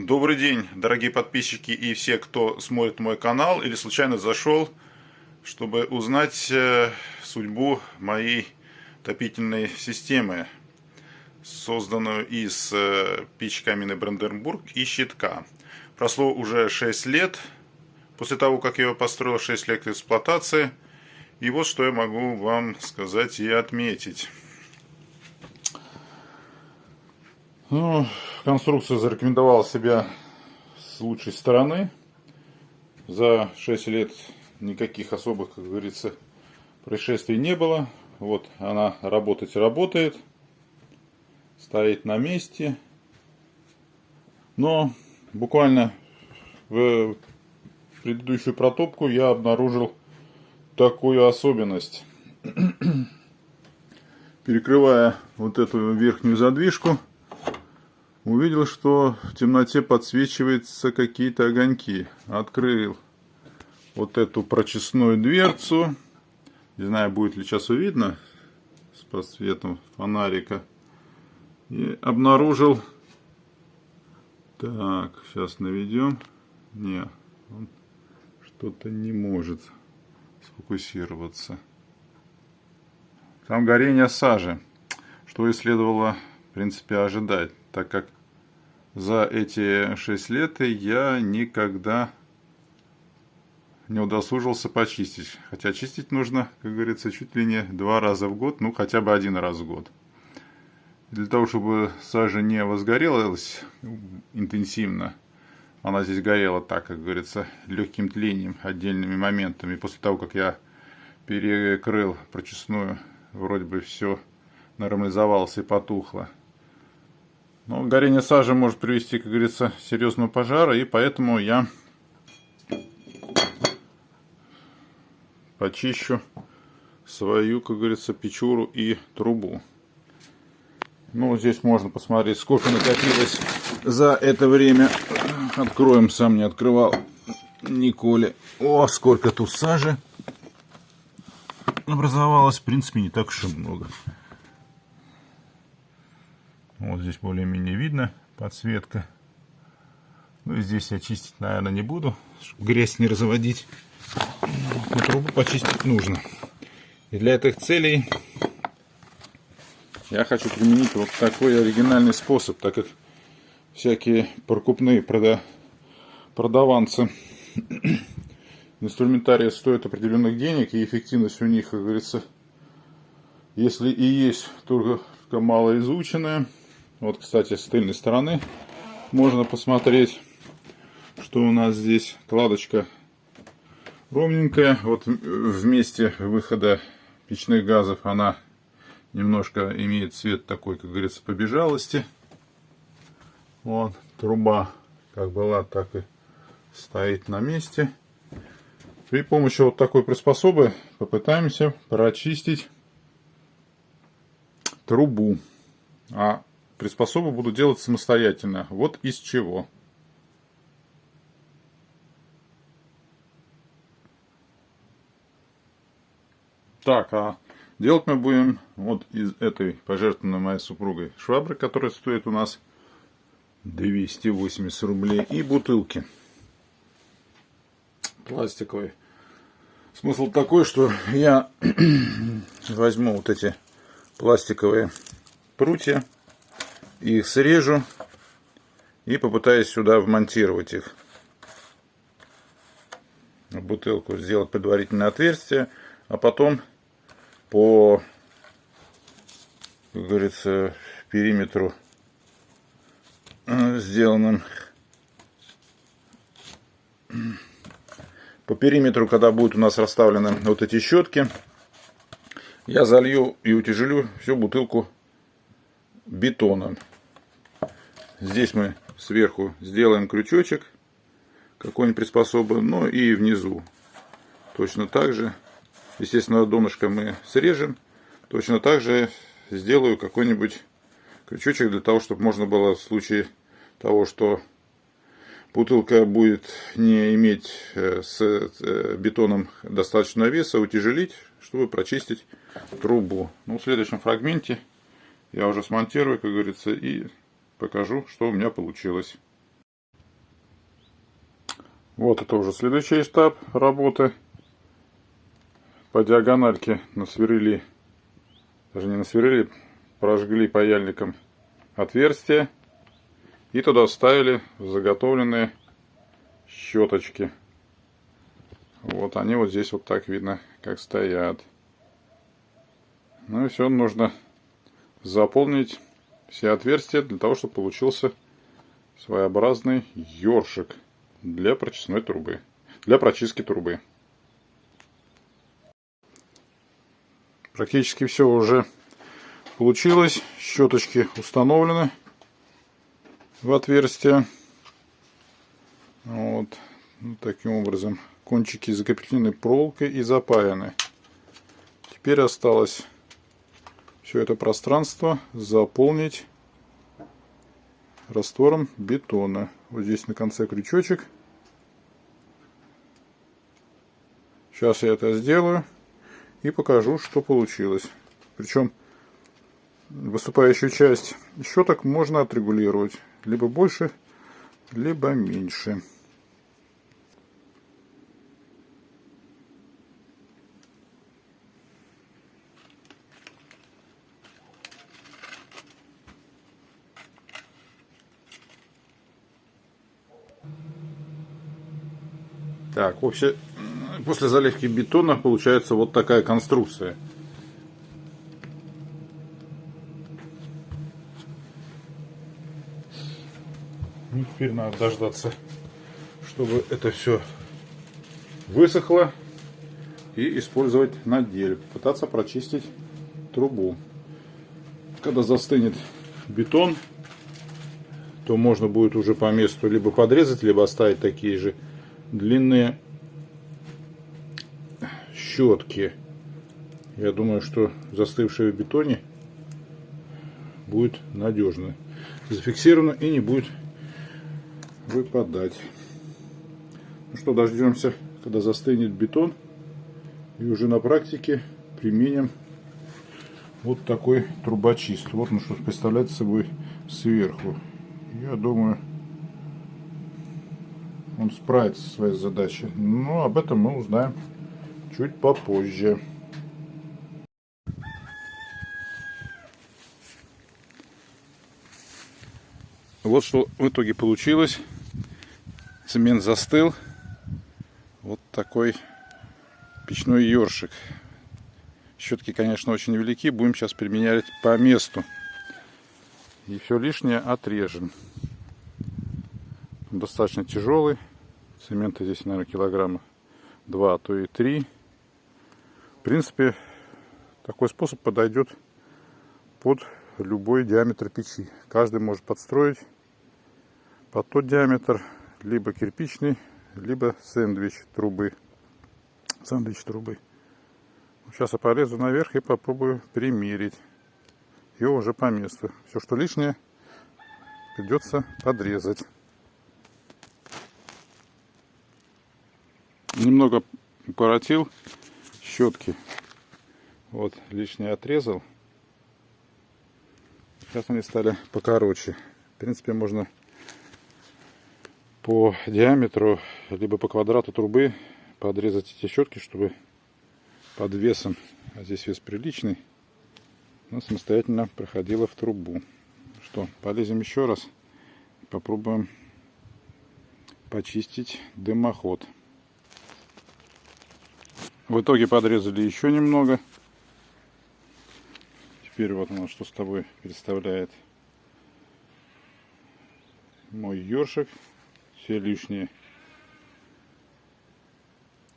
Добрый день, дорогие подписчики и все, кто смотрит мой канал или случайно зашел, чтобы узнать судьбу моей отопительной системы, созданную из печи каменной Бранденбург и щитка. Прошло уже 6 лет после того, как я его построил, 6 лет эксплуатации. И вот что я могу вам сказать и отметить. Ну, конструкция зарекомендовала себя с лучшей стороны. За 6 лет никаких особых, как говорится, происшествий не было. Вот она работает, стоит на месте. Но буквально в предыдущую протопку я обнаружил такую особенность. Перекрывая вот эту верхнюю задвижку, увидел, что в темноте подсвечиваются какие-то огоньки. Открыл вот эту прочистную дверцу. Не знаю, будет ли сейчас видно с подсветом фонарика. И обнаружил... Так, сейчас наведем. Не, он что-то не может сфокусироваться. Там горение сажи, что и следовало, в принципе, ожидать, так как за эти 6 лет я никогда не удосужился почистить. Хотя чистить нужно, как говорится, чуть ли не 2 раза в год, ну хотя бы 1 раз в год. Для того, чтобы сажа не возгорелась интенсивно, она здесь горела так, как говорится, легким тлением, отдельными моментами. После того, как я перекрыл прочистную, вроде бы все нормализовалось и потухло. Но горение сажи может привести, как говорится, к серьезному пожару, и поэтому я почищу свою, как говорится, печуру и трубу. Ну, здесь можно посмотреть, сколько накопилось за это время. Откроем, сам не открывал николи. О, сколько тут сажи образовалось. В принципе, не так уж и много. Вот здесь более-менее видно подсветка. Ну и здесь я чистить, наверное, не буду, чтобы грязь не разводить. Но трубу почистить нужно. И для этих целей я хочу применить вот такой оригинальный способ, так как всякие прокупные продаванцы инструментария стоят определенных денег, и эффективность у них, как говорится, если и есть только мало изученная. Вот, кстати, с тыльной стороны можно посмотреть, что у нас здесь кладочка ровненькая. Вот в месте выхода печных газов она немножко имеет цвет такой, как говорится, побежалости. Вот труба как была, так и стоит на месте. При помощи вот такой приспособы попытаемся прочистить трубу. А приспособу буду делать самостоятельно. Вот из чего. Так, а делать мы будем вот из этой пожертвованной моей супругой швабры, которая стоит у нас 280 рублей, и бутылки пластиковые. Смысл такой, что я возьму вот эти пластиковые прутья, их срежу и попытаюсь сюда вмонтировать их в бутылку, сделать предварительное отверстие, а потом по, как говорится, периметру сделанным по периметру, когда будут у нас расставлены вот эти щетки, я залью и утяжелю всю бутылку бетоном. Здесь мы сверху сделаем крючочек какой-нибудь приспособы, ну и внизу точно так же. Естественно, донышко мы срежем. Точно так же сделаю какой-нибудь крючочек для того, чтобы можно было в случае того, что бутылка будет не иметь с бетоном достаточного веса, утяжелить, чтобы прочистить трубу. Ну, в следующем фрагменте я уже смонтирую, как говорится, и покажу, что у меня получилось. Вот это уже следующий этап работы. По диагональке насверлили, даже не насверлили, прожгли паяльником отверстие. И туда вставили заготовленные щеточки. Вот они вот здесь вот так видно, как стоят. Ну и все, нужно заполнить все отверстия для того, чтобы получился своеобразный ёршик для прочистной трубы, для прочистки трубы. Практически все уже получилось. Щеточки установлены в отверстие. Вот таким образом. Кончики закреплены проволокой и запаяны. Теперь осталось все это пространство заполнить раствором бетона. Вот здесь на конце крючочек. Сейчас я это сделаю и покажу, что получилось. Причем выступающую часть щеток можно отрегулировать. Либо больше, либо меньше. Так, вообще, после заливки бетона получается вот такая конструкция. Ну, теперь надо дождаться, чтобы это все высохло, и использовать на деле. Пытаться прочистить трубу. Когда застынет бетон, то можно будет уже по месту либо подрезать, либо оставить такие же длинные щетки. Я думаю, что застывшее в бетоне будет надежно зафиксировано и не будет выпадать. Ну что, дождемся, когда застынет бетон, и уже на практике применим вот такой трубочист. Вот он что представляет собой сверху. Я думаю, он справится со своей задачей. Но об этом мы узнаем чуть попозже. Вот что в итоге получилось. Цемент застыл. Вот такой печной ёршик. Щетки, конечно, очень велики. Будем сейчас применять по месту. И все лишнее отрежем. Он достаточно тяжелый. Цемента здесь, наверное, килограмма 2, а то и 3. В принципе, такой способ подойдет под любой диаметр печи. Каждый может подстроить под тот диаметр, либо кирпичный, либо сэндвич трубы. Сейчас я полезу наверх и попробую примерить ее уже по месту. Все, что лишнее, придется подрезать. Немного укоротил щетки. Вот, лишнее отрезал. Сейчас они стали покороче. В принципе, можно по диаметру, либо по квадрату трубы подрезать эти щетки, чтобы под весом, а здесь вес приличный, она самостоятельно проходила в трубу. Что, полезем еще раз и попробуем почистить дымоход. В итоге подрезали еще немного. Теперь вот оно, что с тобой представляет мой ёршик. Все лишние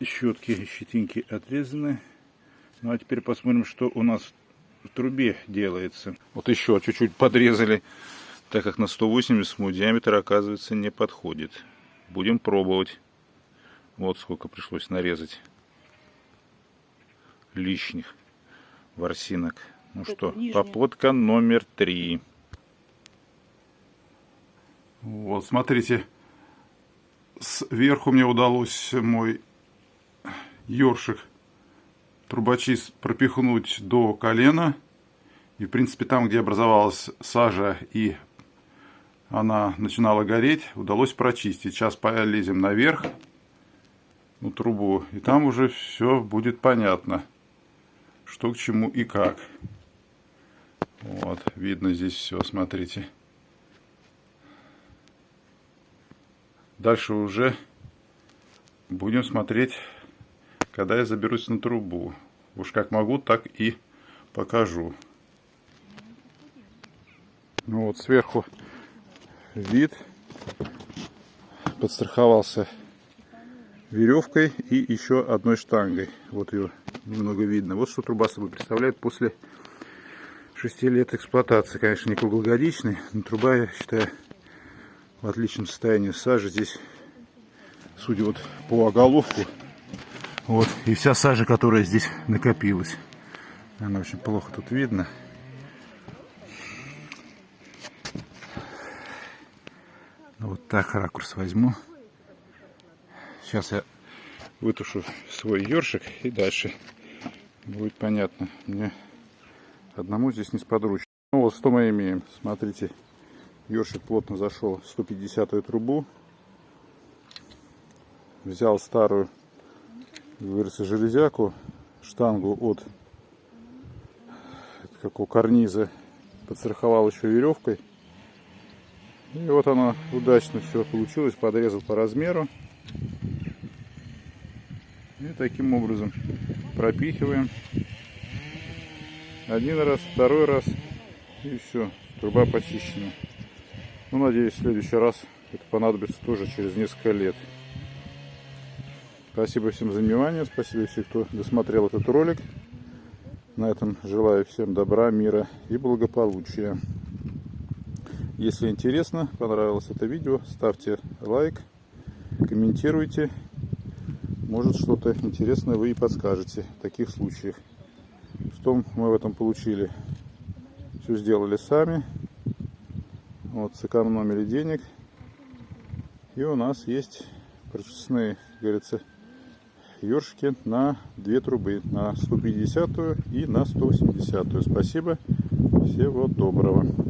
щетки и щетинки отрезаны. Ну а теперь посмотрим, что у нас в трубе делается. Вот еще чуть-чуть подрезали, так как на 180 мой диаметр, оказывается, не подходит. Будем пробовать. Вот сколько пришлось нарезать лишних ворсинок. Ну что, попытка номер 3. Вот, смотрите, сверху мне удалось мой ёршик трубочист пропихнуть до колена. И, в принципе, там, где образовалась сажа и она начинала гореть, удалось прочистить. Сейчас полезем наверх, ну, трубу, и там уже все будет понятно, что к чему и как. Вот, видно здесь все, смотрите. Дальше уже будем смотреть, когда я заберусь на трубу. Уж как могу, так и покажу. Ну вот сверху вид. Подстраховался веревкой и еще одной штангой. Вот ее немного видно. Вот что труба собой представляет после 6 лет эксплуатации. Конечно, не круглогодичный, но труба, я считаю, в отличном состоянии. Сажа здесь, судя вот по оголовку, вот, и вся сажа, которая здесь накопилась. Она очень плохо тут видно. Вот так ракурс возьму. Сейчас я вытушу свой ёршик, и дальше будет понятно. Мне одному здесь несподручно. Ну вот что мы имеем. Смотрите, ёршик плотно зашел в 150-ю трубу. Взял старую, как говорится, железяку, штангу от какого карниза, подстраховал еще веревкой. И вот оно удачно все получилось, подрезал по размеру. И таким образом пропихиваем. Один раз, второй раз, и все, труба почищена. Ну, надеюсь, в следующий раз это понадобится тоже через несколько лет. Спасибо всем за внимание, спасибо всем, кто досмотрел этот ролик. На этом желаю всем добра, мира и благополучия. Если интересно, понравилось это видео, ставьте лайк, комментируйте. Может, что-то интересное вы и подскажете в таких случаях. Что мы в этом получили? Все сделали сами. Вот, сэкономили денег. И у нас есть прочистные, как говорится, ёршики на 2 трубы. На 150-ю и на 180-ю. Спасибо. Всего доброго.